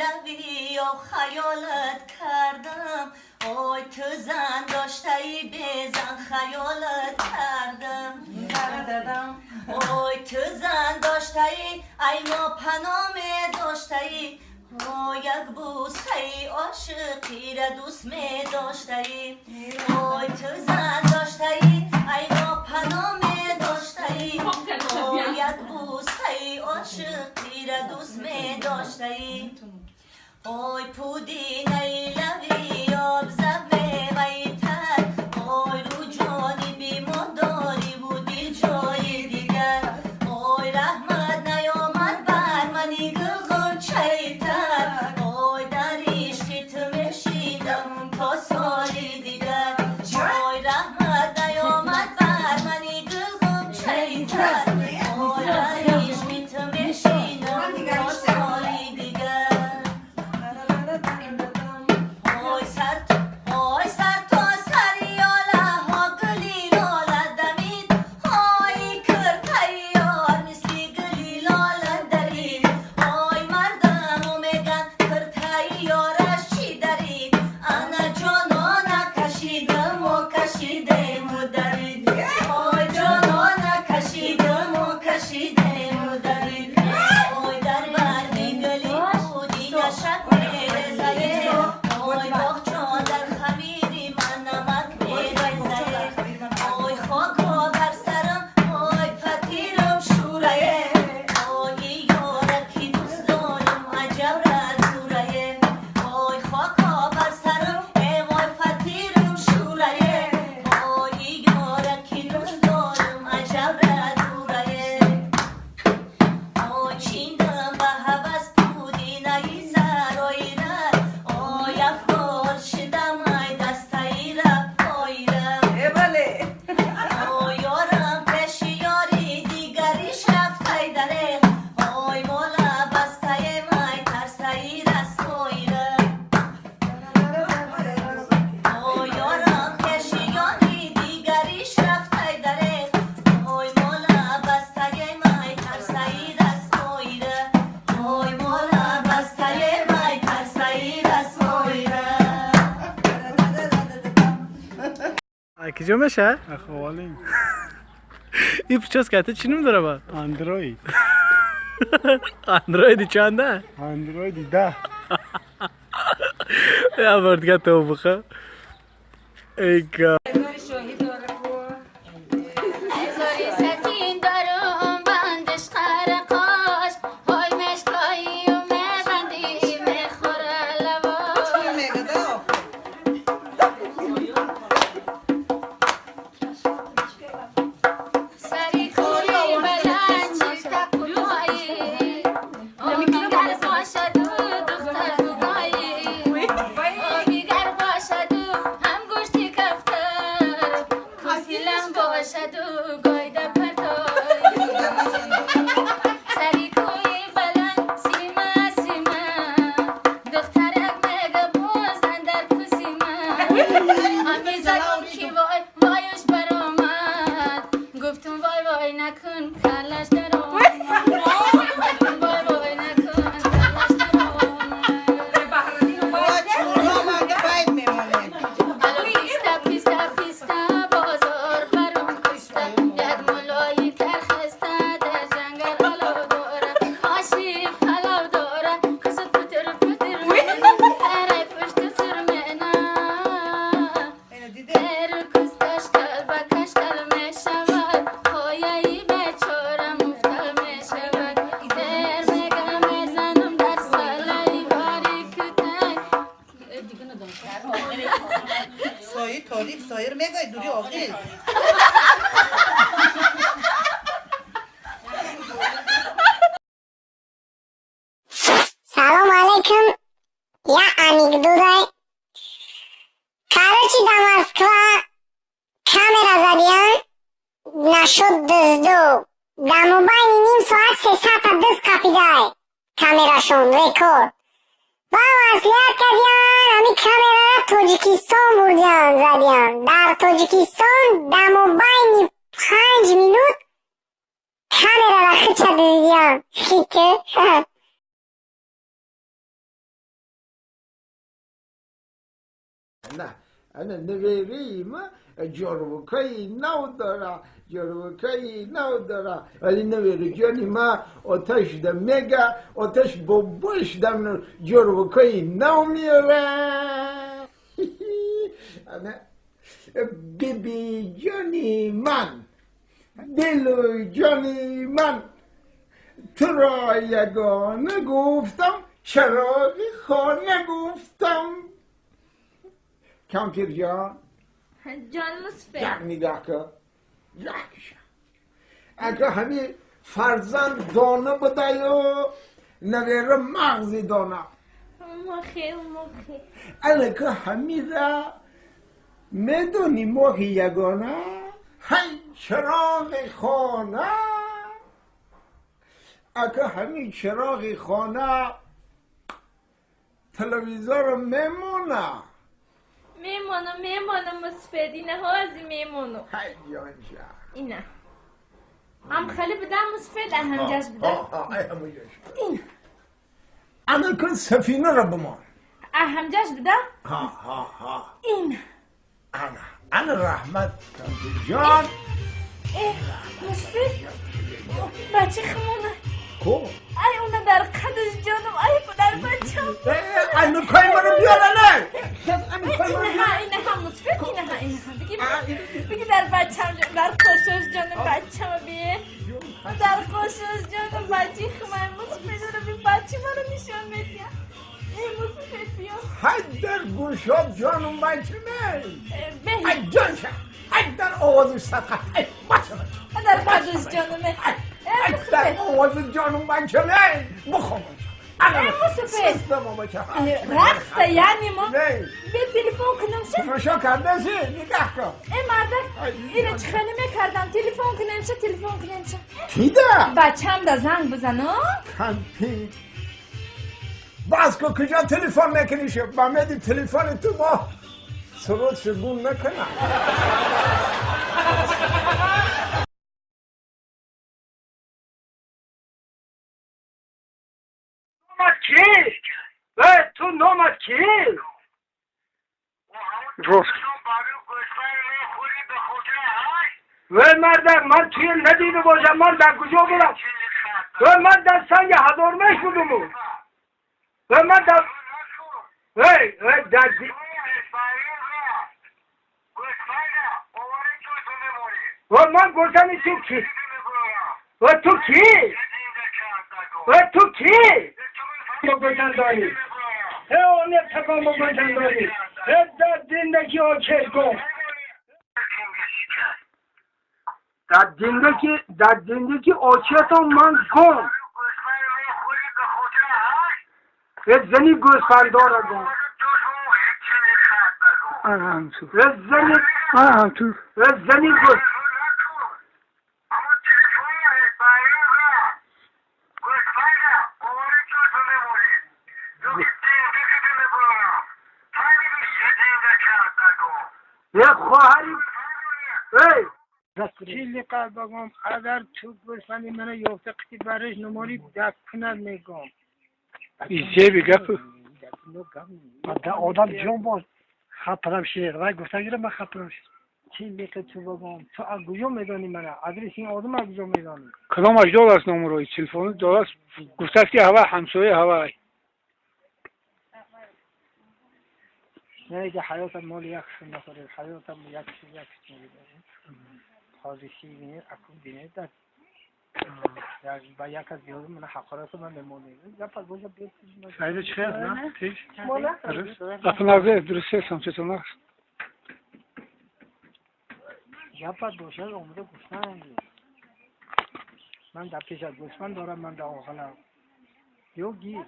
لیلوی و خیالت کردم اوی تو زن داشتهی بزن خیالت کردم اوی تو زن داشتهی ای ما پنامه داشتهی او یک بوسه عاشقی را دوست می داشتهی اوی تو زن داشتهی ای ما پنامه داشتهی او یک بوسه عاشقی را دوست می داشتهی اوی پودی نیلوی آب زب غیتر اوی رو جانی بیمداری بودی جای دیگر اوی رحمت نیامد بر منی گلغم چیتر اوی در عشق تو میشیدم تا سالی دیگر اوی رحمت نیامد بر منی گلغم چیتر اوی در عشق تو میشیدم تا سالی دیگر کجا میشه؟ اخوالیم این پچاس کته چی نمی داره با؟ اندروید اندرویدی چنده؟ اندرویدی 10 یا بردگه تو بخوا ای که سایه تاریک سایر میگه دوری آقیل سلام علیکم یا انیکدوتای короче до Москва камера задиан нашод дузду дар мобайни ним соат 300 дуз капидай камерашон рекорд ва маслиҳат кардиан ҳамин камераро тоҷикистон бурдиан задиан дар тоҷикистон дар мобайни 5 минут камераро хича дузидиан хиту نه انا نویریم جروکایی نو داره جروکایی نو داره ولی نویری جانی ما آتش دم میگه آتش بابوش دم جروکایی نو میره انا بیبی جانی من دلو جانی من تو را یگانه گفتم چراغی خانه گفتم کمپیر جان جان مصفه یک نگاه کن یکیشم اگه همین فرزند دانه بده یا نویره مغزی دانه مخی اگه همین را میدونی ماهی یگانه هی چراغ خانه اگه همین چراغ خانه تلویزور میمونه میمونم مصفه دینه هازی میمونم هی جانجا اینه هم خالی بدم مصفه ده همجاش بدم ای همونجاش این اما کن سفینه را بمان همجاش بدم ها این انا رحمت جان مصفه بچه خمونه کو ای اونه در قدش جانم ای پدر بچم اینو کای منو بیاره نه اینه هم مصفه اینه هم بگی در بچم در خوشش جانم بچم بیه در خوشش جانم بچه خمه مصفه داره بی بچه منو نشان میدیم ای مصفه بیا های در گوشات جانم بچه به ای جانشا ای در آوازش صدقه ای بچه در قدش جانمه ای در آواز جانم بچه بخوام ای مصفه رقص یعنی ما به تلفن کنم شه تماشا کرده سی نگاه کن ای مردک اینه چه خیلی میکردم تلفن کنم شه کی ده؟ بچم دا زنگ بزنم کمپی باز که کجا تلفن نکنی شو با میدی تلفن تو با سرود شگون نکنه نامت کی؟ تو نامت کی؟ گفت مردم من توی ندیده باشم من در کجا برم من در سنگ هدارمش بودم من در من گفتم تو کی؟ تو کی؟ تو کی؟ بگوشن داری اونه تکان بگوشن داری در زندگی آچه کن در زندگی آچه من کن زنی گوسفندار کن زنی گوسفندار یک خواهری چیلی قلب بگم اگر تو گوسفندی منو یافته قطی برش نماری دک کند میگم ایزه بگپ آدم جون باز خطرم شیر رای گفته گیره من خطرم شیر چیلی که تو بگم تو اگویو میدانی منو ادرس این آدم اگویو میدانی کدام اجدال است نمروی تلفن دار است گفته است که هوا همسایه هوا نه که حیاتم مال یک شو نخوره حیاتم یک شو حادثی بینید اکون بینید در با یک از دیوز من حقارت من نمونه یا پس بوجه بیت سعید چه خیلی نه؟ تیش؟ مالا اپنازه درسته سمچتون است یا پس بوشه اومده گفتن من در پیش از گوشمن دارم من در آخلا یو گیر